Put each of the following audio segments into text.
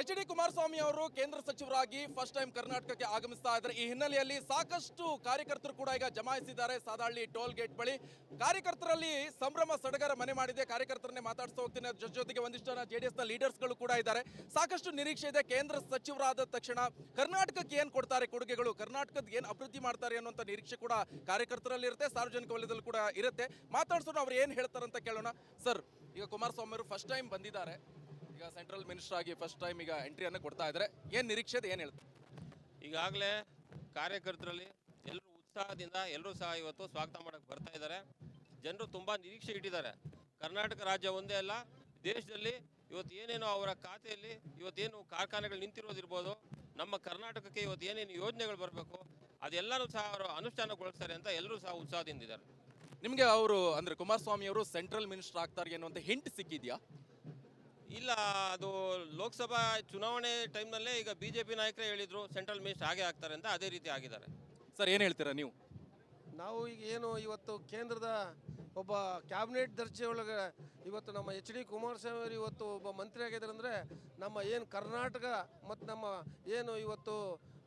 H D Kumaraswamy ಅವರು ಕೇಂದ್ರ ಸಚಿವರಾಗಿ ಫಸ್ಟ್ ಟೈಮ್ ಕರ್ನಾಟಕಕ್ಕೆ ಆಗಮಿಸ್ತಾ ಇದ್ದಾರೆ. ಈ ಹಿನ್ನೆಲೆಯಲ್ಲಿ ಸಾಕಷ್ಟು ಕಾರ್ಯಕರ್ತರು ಕೂಡ ಈಗ ಜಮಾಯಿಸಿದ್ದಾರೆ ಸಾದಹಳ್ಳಿ ಟೋಲ್ ಗೇಟ್ ಬಳಿ. ಕಾರ್ಯಕರ್ತರಲ್ಲಿ ಸಂಭ್ರಮ ಸಡಗರ ಮನೆ ಮಾಡಿದೆ. ಕಾರ್ಯಕರ್ತರನ್ನೇ ಮಾತಾಡ್ತಾ ಹೋಗ್ತೀನಿ. ಜೊತೆಗೆ ಒಂದಿಷ್ಟು ಜನ JDS ನ ಲೀಡರ್ಸ್ಗಳು ಕೂಡ ಇದ್ದಾರೆ. ಸಾಕಷ್ಟು ನಿರೀಕ್ಷೆ ಇದೆ. ಕೇಂದ್ರ ಸಚಿವರಾದ ತಕ್ಷಣ ಕರ್ನಾಟಕಕ್ಕೆ ಏನು ಕೊಡ್ತಾರೆ ಕೊಡುಗೆಗಳು, ಕರ್ನಾಟಕದ ಏನು ಅಭಿವೃದ್ಧಿ ಮಾಡ್ತಾರೆ ಅನ್ನುವಂಥ ನಿರೀಕ್ಷೆ ಕೂಡ ಕಾರ್ಯಕರ್ತರಲ್ಲಿ ಇರುತ್ತೆ, ಸಾರ್ವಜನಿಕ ವಲಯದಲ್ಲಿ ಕೂಡ ಇರುತ್ತೆ. ಮಾತಾಡ್ಸೋಣ, ಅವ್ರು ಏನು ಹೇಳ್ತಾರಂತ ಕೇಳೋಣ. ಸರ್, ಈಗ ಕುಮಾರಸ್ವಾಮಿ ಅವರು ಫಸ್ಟ್ ಟೈಮ್ ಬಂದಿದ್ದಾರೆ, ಈಗ ಸೆಂಟ್ರಲ್ ಮಿನಿಸ್ಟರ್ ಆಗಿ ಫಸ್ಟ್ ಟೈಮ್ ಈಗ ಎಂಟ್ರಿಯನ್ನು ಕೊಡ್ತಾ ಇದ್ದಾರೆ. ಏನು ನಿರೀಕ್ಷೆ ಇದೆ, ಏನು ಹೇಳ್ತಾರೆ? ಈಗಾಗಲೇ ಕಾರ್ಯಕರ್ತರಲ್ಲಿ ಎಲ್ಲರೂ ಉತ್ಸಾಹದಿಂದ ಎಲ್ಲರೂ ಸಹ ಇವತ್ತು ಸ್ವಾಗತ ಮಾಡಕ್ಕೆ ಬರ್ತಾ ಇದ್ದಾರೆ. ಜನರು ತುಂಬ ನಿರೀಕ್ಷೆ ಇಟ್ಟಿದ್ದಾರೆ. ಕರ್ನಾಟಕ ರಾಜ್ಯ ಒಂದೇ ಅಲ್ಲ, ದೇಶದಲ್ಲಿ ಇವತ್ತು ಏನೇನು ಅವರ ಖಾತೆಯಲ್ಲಿ ಇವತ್ತೇನು ಕಾರ್ಖಾನೆಗಳು ನಿಂತಿರೋದಿರ್ಬೋದು, ನಮ್ಮ ಕರ್ನಾಟಕಕ್ಕೆ ಇವತ್ತು ಏನೇನು ಯೋಜನೆಗಳು ಬರಬೇಕು ಅದೆಲ್ಲರೂ ಸಹ ಅವರು ಅನುಷ್ಠಾನಗೊಳಿಸ್ತಾರೆ ಅಂತ ಎಲ್ಲರೂ ಸಹ ಉತ್ಸಾಹದಿಂದಿದ್ದಾರೆ. ನಿಮಗೆ ಅವರು ಅಂದರೆ ಕುಮಾರಸ್ವಾಮಿ ಅವರು ಸೆಂಟ್ರಲ್ ಮಿನಿಸ್ಟರ್ ಆಗ್ತಾರೆ ಅನ್ನುವಂಥ ಹಿಂಟ್ ಸಿಕ್ಕಿದೆಯಾ? ಇಲ್ಲ, ಅದು ಲೋಕಸಭಾ ಚುನಾವಣೆ ಟೈಮ್ನಲ್ಲೇ ಈಗ BJP ನಾಯಕರೇ ಹೇಳಿದ್ರು ಸೆಂಟ್ರಲ್ ಮಿನಿಸ್ಟರ್ ಹಾಗೆ ಆಗ್ತಾರೆ ಅಂತ, ಅದೇ ರೀತಿ ಆಗಿದ್ದಾರೆ. ಸರ್, ಏನು ಹೇಳ್ತೀರಾ ನೀವು? ನಾವು ಈಗ ಏನು ಇವತ್ತು ಕೇಂದ್ರದ ಒಬ್ಬ ಕ್ಯಾಬಿನೆಟ್ ದರ್ಜೆ ಒಳಗೆ ಇವತ್ತು ನಮ್ಮ HD ಕುಮಾರಸ್ವಾಮಿ ಅವರು ಇವತ್ತು ಒಬ್ಬ ಮಂತ್ರಿ ಆಗಿದ್ದಾರೆ ಅಂದರೆ ನಮ್ಮ ಏನು ಕರ್ನಾಟಕ ಮತ್ತು ನಮ್ಮ ಏನು ಇವತ್ತು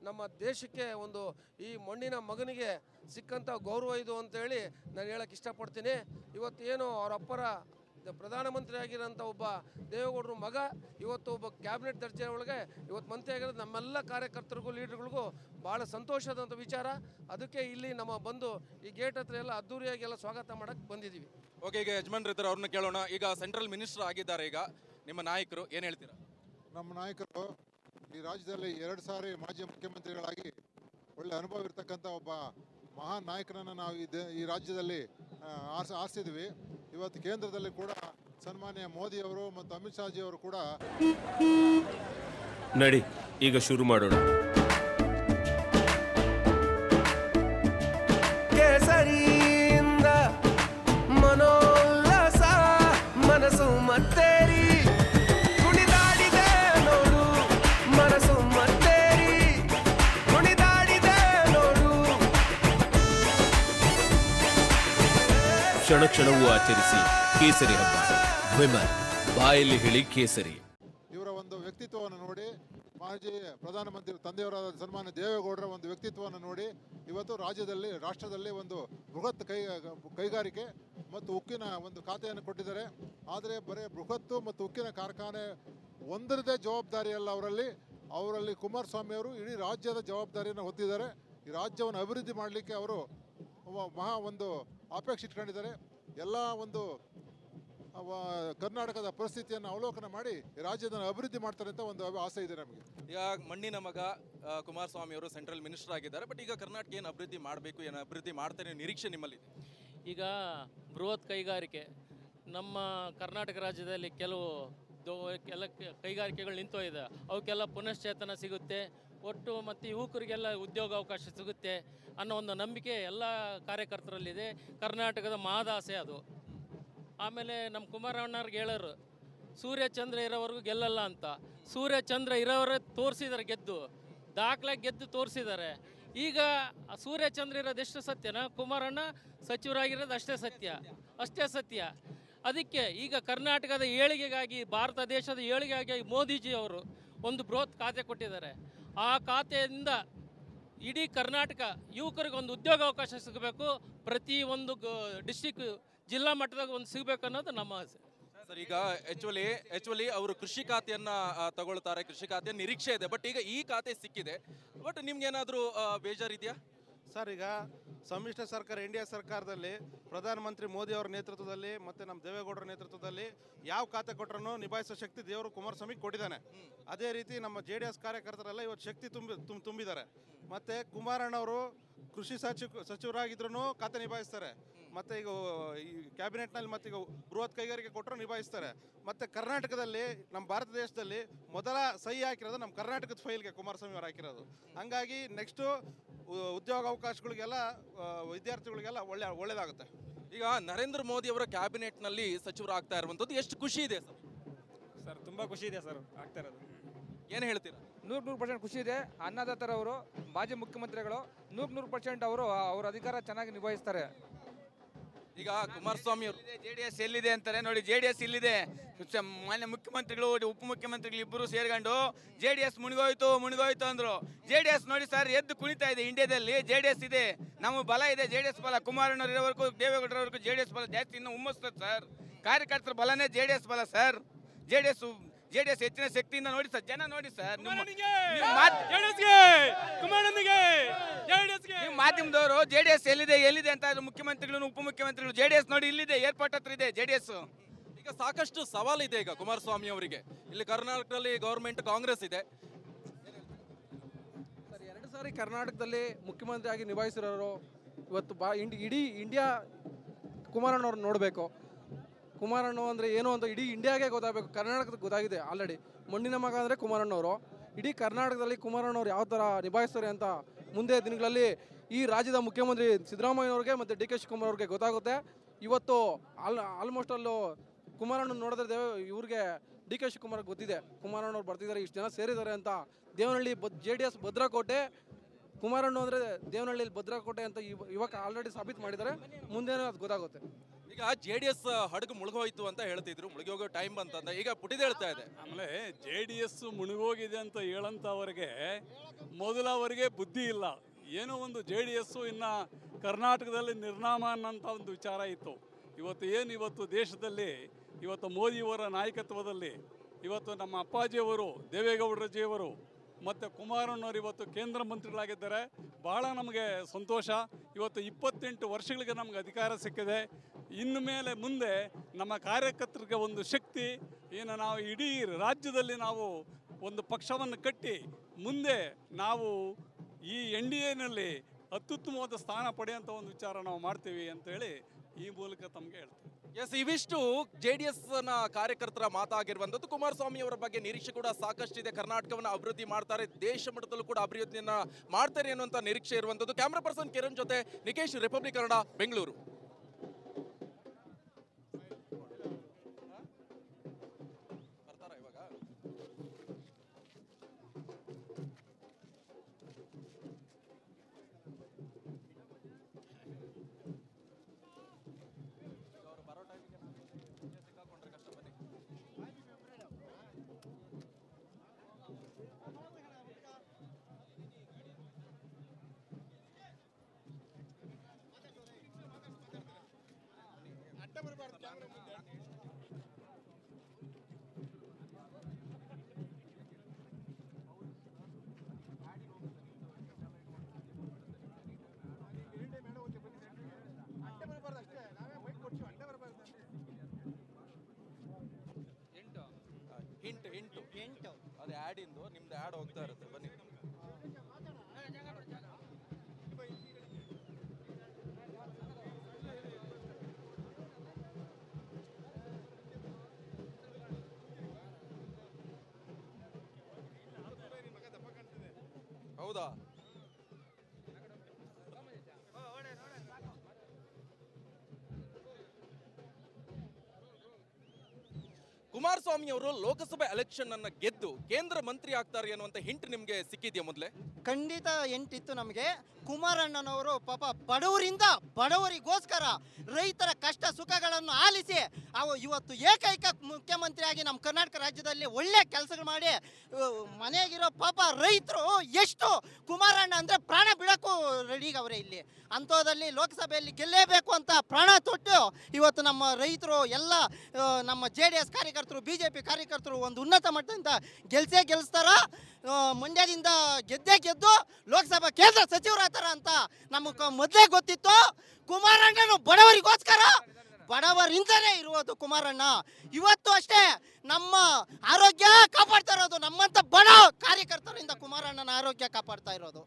ನಮ್ಮ ದೇಶಕ್ಕೆ ಒಂದು ಈ ಮಣ್ಣಿನ ಮಗನಿಗೆ ಸಿಕ್ಕಂಥ ಗೌರವ ಇದು ಅಂತೇಳಿ ನಾನು ಹೇಳಕ್ಕೆ ಇಷ್ಟಪಡ್ತೀನಿ. ಇವತ್ತು ಏನು ಅವರ ಅಪ್ಪರ ಪ್ರಧಾನಮಂತ್ರಿ ಆಗಿರೋಂಥ ಒಬ್ಬ ದೇವೇಗೌಡರ ಮಗ ಇವತ್ತು ಒಬ್ಬ ಕ್ಯಾಬಿನೆಟ್ ದರ್ಜೆ ಒಳಗೆ ಇವತ್ತು ಮಂತ್ರಿ ಆಗಿರೋದು ನಮ್ಮೆಲ್ಲ ಕಾರ್ಯಕರ್ತರಿಗೂ ಲೀಡರ್ಗಳಿಗೂ ಭಾಳ ಸಂತೋಷದಂಥ ವಿಚಾರ. ಅದಕ್ಕೆ ಇಲ್ಲಿ ನಮ್ಮ ಬಂದು ಈ ಗೇಟ್ ಹತ್ರ ಎಲ್ಲ ಅದ್ದೂರಿಯಾಗಿ ಎಲ್ಲ ಸ್ವಾಗತ ಮಾಡಕ್ಕೆ ಬಂದಿದ್ದೀವಿ. ಓಕೆ, ಈಗ ಯಜಮಾನ್ರು ಇದ್ದಾರೆ, ಅವ್ರನ್ನ ಕೇಳೋಣ. ಈಗ ಸೆಂಟ್ರಲ್ ಮಿನಿಸ್ಟರ್ ಆಗಿದ್ದಾರೆ, ಈಗ ನಿಮ್ಮ ನಾಯಕರು, ಏನು ಹೇಳ್ತೀರಾ? ನಮ್ಮ ನಾಯಕರು ಈ ರಾಜ್ಯದಲ್ಲಿ 2 ಸಾರಿ ಮಾಜಿ ಮುಖ್ಯಮಂತ್ರಿಗಳಾಗಿ ಒಳ್ಳೆ ಅನುಭವ ಇರ್ತಕ್ಕಂಥ ಒಬ್ಬ ಮಹಾನ್ ನಾಯಕನನ್ನು ನಾವು ಈ ರಾಜ್ಯದಲ್ಲಿ ಆರಿಸಿದ್ವಿ. ಇವತ್ತು ಕೇಂದ್ರದಲ್ಲಿ ಕೂಡ ಸನ್ಮಾನ್ಯ ಮೋದಿಯವರು ಮತ್ತು ಅಮಿತ್ ಶಾಜಿ ಅವರು ಕೂಡ ನಡಿ ಈಗ ಶುರು ಮಾಡೋಣ. ಕೇಸರಿಯಿಂದ ಮನೋಲ್ಲಾಸ ಮನಸ್ಸು ಮತ್ತೇರಿ ಕುಣಿದಾಡಿದೆ ನೋಡು, ಮನಸ್ಸು ಮತ್ತೇರಿ ಕುಣಿದಾಡಿದೆ ನೋಡು. ಕ್ಷಣ ಕ್ಷಣವೂ ಆಚರಿಸಿ ಕೇಸರಿ ಹಬ್ಬ. ವಿಮಲ್ ಬಾಯಲ್ಲಿ ಹೇಳಿ ಕೇಸರಿ. ಇವರ ಒಂದು ವ್ಯಕ್ತಿತ್ವವನ್ನು ನೋಡಿ, ಮಾಜಿ ಪ್ರಧಾನಮಂತ್ರಿ ತಂದೆಯವರಾದ ಸನ್ಮಾನ್ಯ ದೇವೇಗೌಡರ ಒಂದು ವ್ಯಕ್ತಿತ್ವವನ್ನು ನೋಡಿ ಇವತ್ತು ರಾಷ್ಟ್ರದಲ್ಲಿ ಒಂದು ಬೃಹತ್ ಕೈಗಾರಿಕೆ ಮತ್ತು ಉಕ್ಕಿನ ಒಂದು ಖಾತೆಯನ್ನು ಕೊಟ್ಟಿದ್ದಾರೆ. ಆದರೆ ಬರೀ ಬೃಹತ್ತು ಮತ್ತು ಉಕ್ಕಿನ ಕಾರ್ಖಾನೆ ಒಂದರದೇ ಜವಾಬ್ದಾರಿಯಲ್ಲ ಅವರಲ್ಲಿ ಕುಮಾರಸ್ವಾಮಿ ಅವರು ಇಡೀ ರಾಜ್ಯದ ಜವಾಬ್ದಾರಿಯನ್ನು ಹೊತ್ತಿದ್ದಾರೆ. ಈ ರಾಜ್ಯವನ್ನು ಅಭಿವೃದ್ಧಿ ಮಾಡಲಿಕ್ಕೆ ಅವರು ಮಹಾ ಒಂದು ಅಪೇಕ್ಷೆ ಇಟ್ಕೊಂಡಿದ್ದಾರೆ. ಎಲ್ಲ ಒಂದು ಕರ್ನಾಟಕದ ಪರಿಸ್ಥಿತಿಯನ್ನು ಅವಲೋಕನ ಮಾಡಿ ರಾಜ್ಯದ ಅಭಿವೃದ್ಧಿ ಮಾಡ್ತಾರೆ ಅಂತ ಒಂದು ಆಸೆ ಇದೆ ನಮಗೆ. ಈಗ ಮಣ್ಣಿನ ಮಗ ಕುಮಾರಸ್ವಾಮಿ ಅವರು ಸೆಂಟ್ರಲ್ ಮಿನಿಸ್ಟರ್ ಆಗಿದ್ದಾರೆ. ಬಟ್ ಈಗ ಕರ್ನಾಟಕ ಏನು ಅಭಿವೃದ್ಧಿ ಮಾಡಬೇಕು, ಏನು ಅಭಿವೃದ್ಧಿ ಮಾಡ್ತಾರೆ ನಿರೀಕ್ಷೆ ನಿಮ್ಮಲ್ಲಿ? ಈಗ ಬೃಹತ್ ಕೈಗಾರಿಕೆ ನಮ್ಮ ಕರ್ನಾಟಕ ರಾಜ್ಯದಲ್ಲಿ ಕೆಲವು ಕೈಗಾರಿಕೆಗಳು ನಿಂತೋಗಿದೆ. ಅವಕ್ಕೆಲ್ಲ ಪುನಶ್ಚೇತನ ಸಿಗುತ್ತೆ, ಒಟ್ಟು ಮತ್ತು ಯುವಕರಿಗೆಲ್ಲ ಉದ್ಯೋಗ ಅವಕಾಶ ಸಿಗುತ್ತೆ ಅನ್ನೋ ಒಂದು ನಂಬಿಕೆ ಎಲ್ಲ ಕಾರ್ಯಕರ್ತರಲ್ಲಿದೆ. ಕರ್ನಾಟಕದ ಮಹದಾಸೆ ಅದು. ಆಮೇಲೆ ನಮ್ಮ ಕುಮಾರಣ್ಣವ್ರಿಗೆ ಹೇಳೋರು ಸೂರ್ಯಚಂದ್ರ ಇರೋವರೆಗೂ ಗೆಲ್ಲಲ್ಲ ಅಂತ. ಸೂರ್ಯಚಂದ್ರ ಇರೋವರೇ ತೋರಿಸಿದ್ದಾರೆ, ದಾಖಲಾಗಿ ಗೆದ್ದು ತೋರಿಸಿದ್ದಾರೆ. ಈಗ ಸೂರ್ಯಚಂದ್ರ ಇರೋದೆಷ್ಟು ಸತ್ಯನ, ಕುಮಾರಣ್ಣ ಸಚಿವರಾಗಿರೋದು ಅಷ್ಟೇ ಸತ್ಯ. ಅದಕ್ಕೆ ಈಗ ಕರ್ನಾಟಕದ ಏಳಿಗೆಗಾಗಿ, ಭಾರತ ದೇಶದ ಏಳಿಗೆಗಾಗಿ ಮೋದಿಜಿ ಅವರು ಒಂದು ಬೃಹತ್ ಖಾತೆ ಕೊಟ್ಟಿದ್ದಾರೆ. ಆ ಖಾತೆಯಿಂದ ಇಡೀ ಕರ್ನಾಟಕ ಯುವಕರಿಗೆ ಒಂದು ಉದ್ಯೋಗ ಅವಕಾಶ ಸಿಗಬೇಕು, ಪ್ರತಿ ಒಂದು ಡಿಸ್ಟಿಕ್ ಜಿಲ್ಲಾ ಮಟ್ಟದಾಗ ಒಂದು ಸಿಗಬೇಕು ಅನ್ನೋದು ನಮ್ಮ ಆಸೆ. ಸರ್, ಈಗ ಆಕ್ಚುಲಿ ಅವರು ಕೃಷಿ ಖಾತೆಯನ್ನ ತಗೊಳ್ತಾರೆ, ಕೃಷಿ ಖಾತೆಯ ನಿರೀಕ್ಷೆ ಇದೆ. ಬಟ್ ಈಗ ಈ ಖಾತೆ ಸಿಕ್ಕಿದೆ, ಬಟ್ ನಿಮ್ಗೇನಾದರೂ ಬೇಜಾರಿದೆಯಾ? ಸರ್, ಈಗ ಸಮ್ಮಿಶ್ರ ಸರ್ಕಾರ NDA ಸರ್ಕಾರದಲ್ಲಿ ಪ್ರಧಾನಮಂತ್ರಿ ಮೋದಿ ಅವರ ನೇತೃತ್ವದಲ್ಲಿ ಮತ್ತು ನಮ್ಮ ದೇವೇಗೌಡರ ನೇತೃತ್ವದಲ್ಲಿ ಯಾವ ಖಾತೆ ಕೊಟ್ಟರೂ ನಿಭಾಯಿಸೋ ಶಕ್ತಿ ದೇವರು ಕುಮಾರಸ್ವಾಮಿ ಕೊಟ್ಟಿದ್ದಾನೆ. ಅದೇ ರೀತಿ ನಮ್ಮ JDS ಕಾರ್ಯಕರ್ತರೆಲ್ಲ ಇವತ್ತು ಶಕ್ತಿ ತುಂಬಿದ್ದಾರೆ. ಮತ್ತು ಕುಮಾರಣ್ಣವರು ಕೃಷಿ ಸಚಿವರಾಗಿದ್ರೂ ಖಾತೆ ನಿಭಾಯಿಸ್ತಾರೆ. ಮತ್ತು ಈಗ ಈ ಕ್ಯಾಬಿನೆಟ್ನಲ್ಲಿ ಮತ್ತು ಈಗ ಬೃಹತ್ ಕೈಗಾರಿಕೆ ಕೊಟ್ಟರು ನಿಭಾಯಿಸ್ತಾರೆ. ಮತ್ತು ಕರ್ನಾಟಕದಲ್ಲಿ ನಮ್ಮ ಭಾರತ ದೇಶದಲ್ಲಿ ಮೊದಲ ಸಹಿ ಹಾಕಿರೋದು ನಮ್ಮ ಕರ್ನಾಟಕದ ಫೈಲ್ಗೆ ಕುಮಾರಸ್ವಾಮಿ ಅವರು ಹಾಕಿರೋದು. ಹಂಗಾಗಿ ನೆಕ್ಸ್ಟು ಉದ್ಯೋಗ ಅವಕಾಶಗಳಿಗೆಲ್ಲ ವಿದ್ಯಾರ್ಥಿಗಳಿಗೆಲ್ಲ ಒಳ್ಳೆಯದಾಗುತ್ತೆ. ಈಗ ನರೇಂದ್ರ ಮೋದಿ ಅವರ ಕ್ಯಾಬಿನೆಟ್ನಲ್ಲಿ ಸಚಿವರಾಗ್ತಾ ಇರುವಂಥದ್ದು ಎಷ್ಟು ಖುಷಿ ಇದೆ ಸರ್? ಸರ್, ತುಂಬ ಖುಷಿ ಇದೆ ಸರ್ ಆಗ್ತಾ ಇರೋದು. ಏನು ಹೇಳ್ತೀರಾ? 100% ಖುಷಿ ಇದೆ. ಅನ್ನದಾತರವರು ಮಾಜಿ ಮುಖ್ಯಮಂತ್ರಿಗಳು 100% ಅವರು ಅವ್ರ ಅಧಿಕಾರ ಚೆನ್ನಾಗಿ ನಿಭಾಯಿಸ್ತಾರೆ. ಈಗ ಕುಮಾರಸ್ವಾಮಿ ಅವರು JDS ಎಲ್ಲಿದೆ ಅಂತಾರೆ ನೋಡಿ. JDS ಇಲ್ಲಿದೆ. ಮಾನ್ಯ ಮುಖ್ಯಮಂತ್ರಿಗಳು ಉಪಮುಖ್ಯಮಂತ್ರಿಗಳು ಇಬ್ಬರು ಸೇರ್ಕೊಂಡು JDS ಮುಣಿಗೋಯ್ತು ಅಂದ್ರು. JDS ನೋಡಿ ಸರ್ ಎದ್ದು ಕುಣಿತಾ ಇದೆ. ಇಂಡಿಯಾದಲ್ಲಿ JDS ಇದೆ, ನಮ್ಮ ಬಲ ಇದೆ. JDS ಬಲ ಕುಮಾರಣ್ಣವ್ರು ಇರೋವರೆಗೂ ದೇವೇಗೌಡರವರೆಗೂ JDS ಬಲ ಜಾಸ್ತಿ ಇನ್ನೂ ಹುಮ್ಮಸ್ತದೆ ಸರ್. ಕಾರ್ಯಕರ್ತರ ಬಲನೇ JDS ಬಲ ಸರ್. JDS ಹೆಚ್ಚಿನ ಶಕ್ತಿಯಿಂದ ನೋಡಿ ಸರ್. ಜನ ನೋಡಿ ಸರ್, ಮಾಧ್ಯಮದವರು JDS ಎಲ್ಲಿದೆ ಅಂತ ಮುಖ್ಯಮಂತ್ರಿಗಳು ಉಪಮುಖ್ಯಮಂತ್ರಿಗಳು JDS ನೋಡಿ ಇಲ್ಲಿದೆ, ಏರ್ಪೋರ್ಟ್ ಹತ್ರ ಇದೆ JDS. ಈಗ ಸಾಕಷ್ಟು ಸವಾಲಿದೆ ಈಗ ಕುಮಾರಸ್ವಾಮಿ ಅವರಿಗೆ. ಇಲ್ಲಿ ಕರ್ನಾಟಕದಲ್ಲಿ ಗವರ್ಮೆಂಟ್ ಕಾಂಗ್ರೆಸ್ ಇದೆ. ಸರ್ 2 ಸಾರಿ ಕರ್ನಾಟಕದಲ್ಲಿ ಮುಖ್ಯಮಂತ್ರಿಯಾಗಿ ನಿಭಾಯಿಸಿರೋರು. ಇವತ್ತು ಇಡೀ ಇಂಡಿಯಾ ಕುಮಾರಣ್ಣವ್ರನ್ನ ನೋಡಬೇಕು. ಕುಮಾರಣ್ಣ ಅಂದರೆ ಏನು ಅಂತ ಇಡೀ ಇಂಡಿಯಾಗೆ ಗೊತ್ತಾಗಬೇಕು. ಕರ್ನಾಟಕಕ್ಕೆ ಗೊತ್ತಾಗಿದೆ ಆಲ್ರೆಡಿ. ಮಣ್ಣಿನ ಮಗ ಅಂದರೆ ಕುಮಾರಣ್ಣವರು. ಇಡೀ ಕರ್ನಾಟಕದಲ್ಲಿ ಕುಮಾರಣ್ಣವ್ರು ಯಾವ ಥರ ನಿಭಾಯಿಸ್ತಾರೆ ಅಂತ ಮುಂದೆ ದಿನಗಳಲ್ಲಿ ಈ ರಾಜ್ಯದ ಮುಖ್ಯಮಂತ್ರಿ ಸಿದ್ದರಾಮಯ್ಯವ್ರಿಗೆ ಮತ್ತು DK ಶಿವಕುಮಾರ್ ಅವ್ರಿಗೆ ಗೊತ್ತಾಗುತ್ತೆ. ಇವತ್ತು ಆಲ್ಮೋಸ್ಟ್ ಅಲ್ಲೂ ಕುಮಾರಣ್ಣ ನೋಡಿದ್ರೆ ಇವ್ರಿಗೆ DK ಶಿವಕುಮಾರ್ ಗೊತ್ತಿದೆ ಕುಮಾರಣ್ಣವ್ರು ಬರ್ತಿದ್ದಾರೆ, ಇಷ್ಟು ಜನ ಸೇರಿದ್ದಾರೆ ಅಂತ. ದೇವನಹಳ್ಳಿ JDS ಭದ್ರಕೋಟೆ, ಕುಮಾರಣ್ಣ ಅಂದರೆ ದೇವನಹಳ್ಳಿಯಲ್ಲಿ ಭದ್ರಕೋಟೆ ಅಂತ ಇವಾಗ ಆಲ್ರೆಡಿ ಸಾಬೀತು ಮಾಡಿದ್ದಾರೆ. ಮುಂದೇನೋ ಅದು ಗೊತ್ತಾಗುತ್ತೆ. ಈಗ JDS ಹಡಗು ಮುಳುಗೋಯ್ತು ಅಂತ ಹೇಳ್ತಿದ್ರು, ಮುಳುಗಿ ಹೋಗೋ ಟೈಮ್ ಬಂತಂದ ಈಗ ಪುಟಿದ ಹೇಳ್ತಾ ಇದೆ. ಆಮೇಲೆ JDS ಮುಳುಗೋಗಿದೆ ಅಂತ ಹೇಳಂತವರಿಗೆ ಮೊದಲವರಿಗೆ ಬುದ್ಧಿ ಇಲ್ಲ. ಏನೋ ಒಂದು JDS ಇನ್ನು ಕರ್ನಾಟಕದಲ್ಲಿ ನಿರ್ನಾಮ ಅನ್ನೋಂಥ ಒಂದು ವಿಚಾರ ಇತ್ತು. ಇವತ್ತು ದೇಶದಲ್ಲಿ ಇವತ್ತು ಮೋದಿಯವರ ನಾಯಕತ್ವದಲ್ಲಿ ಇವತ್ತು ನಮ್ಮ ಅಪ್ಪಾಜಿಯವರು ದೇವೇಗೌಡರಜಿಯವರು ಮತ್ತು ಕುಮಾರಣ್ಣವರು ಇವತ್ತು ಕೇಂದ್ರ ಮಂತ್ರಿಗಳಾಗಿದ್ದಾರೆ. ಭಾಳ ನಮಗೆ ಸಂತೋಷ. ಇವತ್ತು 28 ವರ್ಷಗಳಿಗೆ ನಮಗೆ ಅಧಿಕಾರ ಸಿಕ್ಕಿದೆ. ಇನ್ನು ಮೇಲೆ ಮುಂದೆ ನಮ್ಮ ಕಾರ್ಯಕರ್ತರಿಗೆ ಒಂದು ಶಕ್ತಿ ಏನು, ನಾವು ಇಡೀ ರಾಜ್ಯದಲ್ಲಿ ನಾವು ಒಂದು ಪಕ್ಷವನ್ನು ಕಟ್ಟಿ ಮುಂದೆ ನಾವು ಈ NDAನಲ್ಲಿ ಅತ್ಯುತ್ತಮವಾದ ಸ್ಥಾನ ಪಡೆಯುವಂಥ ಒಂದು ವಿಚಾರ ನಾವು ಮಾಡ್ತೀವಿ ಅಂತೇಳಿ ಈ ಮೂಲಕ ತಮಗೆ ಹೇಳ್ತೀವಿ. ಎಸ್, ಇವಿಷ್ಟು JDS ನ ಕಾರ್ಯಕರ್ತರ ಮಾತಾಗಿರುವಂಥದ್ದು. ಕುಮಾರಸ್ವಾಮಿ ಅವರ ಬಗ್ಗೆ ನಿರೀಕ್ಷೆ ಕೂಡ ಸಾಕಷ್ಟಿದೆ. ಕರ್ನಾಟಕವನ್ನು ಅಭಿವೃದ್ಧಿ ಮಾಡ್ತಾರೆ, ದೇಶ ಮಟ್ಟದಲ್ಲೂ ಕೂಡ ಅಭಿವೃದ್ಧಿಯನ್ನ ಮಾಡ್ತಾರೆ ಅನ್ನುವಂಥ ನಿರೀಕ್ಷೆ ಇರುವಂಥದ್ದು. ಕ್ಯಾಮ್ರಾ ಪರ್ಸನ್ ಕಿರಣ್ ಜೊತೆ ನಿಕೇಶ್, ರಿಪಬ್ಲಿಕ್ ಕನ್ನಡ, ಬೆಂಗಳೂರು. ಹಿಂಟು ಅದು ಆ್ಯಡ್ ಇಂದು ನಿಮ್ದು ಆ್ಯಡ್ ಹೋಗ್ತಾ ಇರುತ್ತೆ. ಬನ್ನಿ. ಹೌದಾ? ಕುಮಾರಸ್ವಾಮಿ ಅವರು ಲೋಕಸಭೆ ಎಲೆಕ್ಷನ್ ಅನ್ನ ಗೆದ್ದು ಕೇಂದ್ರ ಮಂತ್ರಿ ಆಗ್ತಾರೆ ಅನ್ನುವಂತ ಹಿಂಟ್ ನಿಮ್ಗೆ ಸಿಕ್ಕಿದ್ಯಾ ಮೊದಲೇ? ಖಂಡಿತ ಎಂಟಿತ್ತು ನಮಗೆ. ಕುಮಾರಣ್ಣನವರು ಪಾಪ ಬಡವರಿಗೋಸ್ಕರ ರೈತರ ಕಷ್ಟ ಸುಖಗಳನ್ನು ಆಲಿಸಿ ಇವತ್ತು ಏಕೈಕ ಮುಖ್ಯಮಂತ್ರಿಯಾಗಿ ನಮ್ಮ ಕರ್ನಾಟಕ ರಾಜ್ಯದಲ್ಲಿ ಒಳ್ಳೆ ಕೆಲಸಗಳು ಮಾಡಿ ಮನೆಗಿರೋ ಪಾಪ ರೈತರು ಎಷ್ಟು ಕುಮಾರಣ್ಣ ಅಂದರೆ ಪ್ರಾಣ ಬಿಡೋಕ್ಕೂ ರೆಡಿಗವ್ರೆ. ಇಲ್ಲಿ ಅಂಥದ್ದಲ್ಲಿ ಲೋಕಸಭೆಯಲ್ಲಿ ಗೆಲ್ಲೇಬೇಕು ಅಂತ ಪ್ರಾಣ ತೊಟ್ಟು ಇವತ್ತು ನಮ್ಮ ರೈತರು ಎಲ್ಲ ನಮ್ಮ JDS ಕಾರ್ಯಕರ್ತರು BJP ಕಾರ್ಯಕರ್ತರು ಒಂದು ಉನ್ನತ ಮಟ್ಟದಿಂದ ಗೆಲ್ಲಿಸ್ತಾರ. ಮಂಡ್ಯದಿಂದ ಗೆದ್ದು ಲೋಕಸಭಾ ಕೇಂದ್ರ ಸಚಿವರಾಗ್ತಾರ ಅಂತ ನಮಗೆ ಮೊದಲೇ ಗೊತ್ತಿತ್ತು. ಕುಮಾರಣ್ಣನು ಬಡವರಿಂದಲೇ ಇರುವುದು ಕುಮಾರಣ್ಣ. ಇವತ್ತು ಅಷ್ಟೇ ನಮ್ಮ ಆರೋಗ್ಯ ಕಾಪಾಡ್ತಾ ಇರೋದು ನಮ್ಮಂತ ಬಡ ಕಾರ್ಯಕರ್ತರಿಂದ ಕುಮಾರಣ್ಣನ ಆರೋಗ್ಯ ಕಾಪಾಡ್ತಾ ಇರೋದು.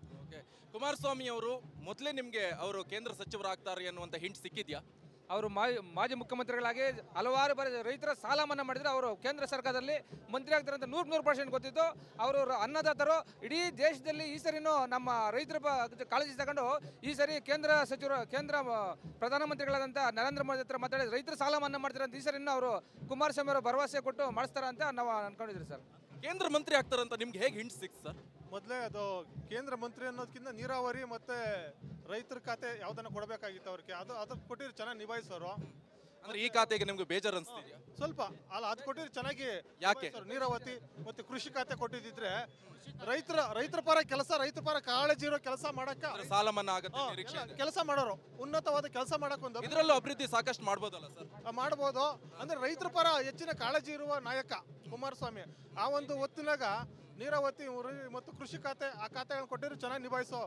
ಕುಮಾರಸ್ವಾಮಿ ಅವರು ಮೊದಲೇ ನಿಮ್ಗೆ ಅವರು ಕೇಂದ್ರ ಸಚಿವರಾಗ್ತಾರೆ ಅನ್ನುವಂತ ಹಿಂಟ್ ಸಿಕ್ಕಿದ್ಯಾ? ಅವರು ಮಾಜಿ ಮುಖ್ಯಮಂತ್ರಿಗಳಾಗಿ ಹಲವಾರು ಬಾರಿ ರೈತರ ಸಾಲ ಮನ್ನಾ ಮಾಡಿದ್ರು. ಅವರು ಕೇಂದ್ರ ಸರ್ಕಾರದಲ್ಲಿ ಮಂತ್ರಿ ಆಗ್ತಾರೆ ಅಂತ 100% ಗೊತ್ತಿತ್ತು. ಅವರು ಅನ್ನದಾತರು ಇಡೀ ದೇಶದಲ್ಲಿ ಈ ಸರಿನೂ ನಮ್ಮ ರೈತರ ಕಾಳಜಿ ತಗೊಂಡು ಈ ಸರಿ ಕೇಂದ್ರ ಪ್ರಧಾನಮಂತ್ರಿಗಳಾದಂಥ ನರೇಂದ್ರ ಮೋದಿ ಹತ್ರ ಮಾತಾಡಿ ರೈತರ ಸಾಲ ಮನ್ನಾ ಮಾಡ್ತಾರೆ ಅಂತ ಈ ಸರಿನೂ ಅವರು ಕುಮಾರಸ್ವಾಮಿ ಅವರು ಭರವಸೆ ಕೊಟ್ಟು ಮಾಡಿಸ್ತಾರೆ ಅಂತ ನಾವು ಅನ್ಕೊಂಡಿದ್ರಿ ಸರ್. ಕೇಂದ್ರ ಮಂತ್ರಿ ಆಗ್ತಾರಂತ ನಿಮ್ಗೆ ಹೇಗೆ ಹಿಂಟ್ ಸಿಕ್ತು ಸರ್? ಮೊದಲೇ ಅದು ಕೇಂದ್ರ ಮಂತ್ರಿ ಅನ್ನೋದಕ್ಕಿಂತ ನೀರಾವರಿ ಮತ್ತು ರೈತರ ಖಾತೆ ಯಾವ್ದನ್ನ ಕೊಡಬೇಕಾಗಿತ್ತು ಅವ್ರಿಗೆ, ಅದು ಕೊಟ್ಟಿದ್ರು ಚೆನ್ನಾಗಿ ನಿಭಾಯಿಸೋರು. ಅಂದ್ರೆ ಈ ಖಾತೆಗೆ ನಿಮ್ಗೆ ಬೇಜಾರು ಅನ್ಸ್ತಿದ್ಯಾ? ಸ್ವಲ್ಪ ಅಲ್ಲ, ಅದು ಕೊಟ್ಟಿದ್ರು ಚೆನ್ನಾಗಿ ಯಾಕೆ? ನಿಭಾಯಿಸೋರು. ನೀರಾವತಿ ಮತ್ತೆ ಕೃಷಿ ಖಾತೆ ಕೊಟ್ಟಿದ್ದಿದ್ರೆ ರೈತರ ಪರ ಕೆಲಸ, ರೈತರ ಪರ ಕಾಳಜಿ ಇರೋ ಕೆಲಸ ಮಾಡಕ್ಕ ಸಾಲ ಮನ್ನಾ ಆಗತ್ತೆ ನಿರೀಕ್ಷೆ ಇದೆ. ಕೆಲಸ ಮಾಡೋರು, ಉನ್ನತವಾದ ಕೆಲಸ ಮಾಡಕ್ ಒಂದು ಇದರಲ್ಲೂ ಅಭಿವೃದ್ಧಿ ಸಾಕಷ್ಟು ಮಾಡ್ಬೋದಲ್ಲ ಸರ್? ಮಾಡ್ಬೋದು. ಅಂದ್ರೆ ರೈತರ ಪರ ಹೆಚ್ಚಿನ ಕಾಳಜಿ ಇರುವ ನಾಯಕ ಕುಮಾರಸ್ವಾಮಿ. ಆ ಒಂದು ಹೊತ್ತಿನಾಗ ನೀರಾವತಿ ಮತ್ತು ಕೃಷಿ ಖಾತೆ, ಆ ಖಾತೆಗಳನ್ನ ಕೊಟ್ಟಿದ್ರು ಚೆನ್ನಾಗಿ ನಿಭಾಯಿಸೋ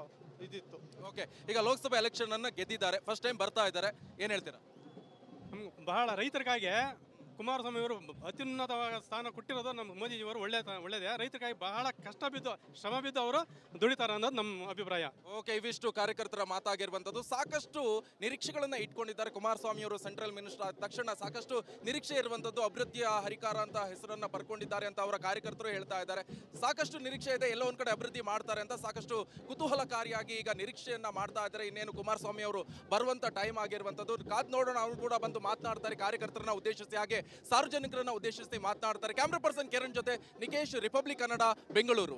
ಇದಿತ್ತು. ಓಕೆ, ಈಗ ಲೋಕಸಭಾ ಎಲೆಕ್ಷನ್ ಅನ್ನ ಗೆದ್ದಿದ್ದಾರೆ, ಫಸ್ಟ್ ಟೈಮ್ ಬರ್ತಾ ಇದ್ದಾರೆ, ಏನ್ ಹೇಳ್ತೀರಾ? ಬಹಳ ರೈತರಿಗಾಗಿ ಕುಮಾರಸ್ವಾಮಿ ಅವರು ಅತ್ಯುನ್ನತವಾದ ಸ್ಥಾನ ಕೊಟ್ಟಿರೋದು ನಮ್ಮ ಮೋದಿಜಿಯವರು ಒಳ್ಳೆಯದೇ. ರೈತರಿಗಾಗಿ ಬಹಳ ಕಷ್ಟ ಬಿದ್ದು ಶ್ರಮ ಬಿದ್ದು ಅವರು ದುಡಿತಾರೆ ಅನ್ನೋದು ನಮ್ಮ ಅಭಿಪ್ರಾಯ. ಓಕೆ, ಇವಿಷ್ಟು ಕಾರ್ಯಕರ್ತರ ಮಾತಾಗಿರುವಂಥದ್ದು. ಸಾಕಷ್ಟು ನಿರೀಕ್ಷೆಗಳನ್ನ ಇಟ್ಕೊಂಡಿದ್ದಾರೆ ಕುಮಾರಸ್ವಾಮಿ ಅವರು. ಸೆಂಟ್ರಲ್ ಮಿನಿಸ್ಟರ್ ಆದ ತಕ್ಷಣ ಸಾಕಷ್ಟು ನಿರೀಕ್ಷೆ ಇರುವಂಥದ್ದು. ಅಭಿವೃದ್ಧಿಯ ಹರಿಕಾರ ಅಂತ ಹೆಸರನ್ನ ಬರ್ಕೊಂಡಿದ್ದಾರೆ ಅಂತ ಅವರ ಕಾರ್ಯಕರ್ತರು ಹೇಳ್ತಾ ಇದ್ದಾರೆ. ಸಾಕಷ್ಟು ನಿರೀಕ್ಷೆ ಇದೆ, ಎಲ್ಲೋ ಒಂದ್ ಕಡೆ ಅಭಿವೃದ್ಧಿ ಮಾಡ್ತಾರೆ ಅಂತ ಸಾಕಷ್ಟು ಕುತೂಹಲಕಾರಿಯಾಗಿ ಈಗ ನಿರೀಕ್ಷೆಯನ್ನ ಮಾಡ್ತಾ ಇದ್ದಾರೆ. ಇನ್ನೇನು ಕುಮಾರಸ್ವಾಮಿ ಅವರು ಬರುವಂತ ಟೈಮ್ ಆಗಿರುವಂಥದ್ದು. ಕಾದ್ ನೋಡೋಣ, ಅವರು ಕೂಡ ಬಂದು ಮಾತನಾಡ್ತಾರೆ, ಕಾರ್ಯಕರ್ತರನ್ನ ಉದ್ದೇಶಿಸಿ ಹಾಗೆ ಸಾರ್ವಜನಿಕರನ್ನ ಉದ್ದೇಶಿಸಿ ಮಾತನಾಡ್ತಾರೆ. ಕ್ಯಾಮ್ರಾ ಪರ್ಸನ್ ಕಿರಣ್ ಜೊತೆ ನಿಕೇಶ್, ರಿಪಬ್ಲಿಕ್ ಕನ್ನಡ, ಬೆಂಗಳೂರು.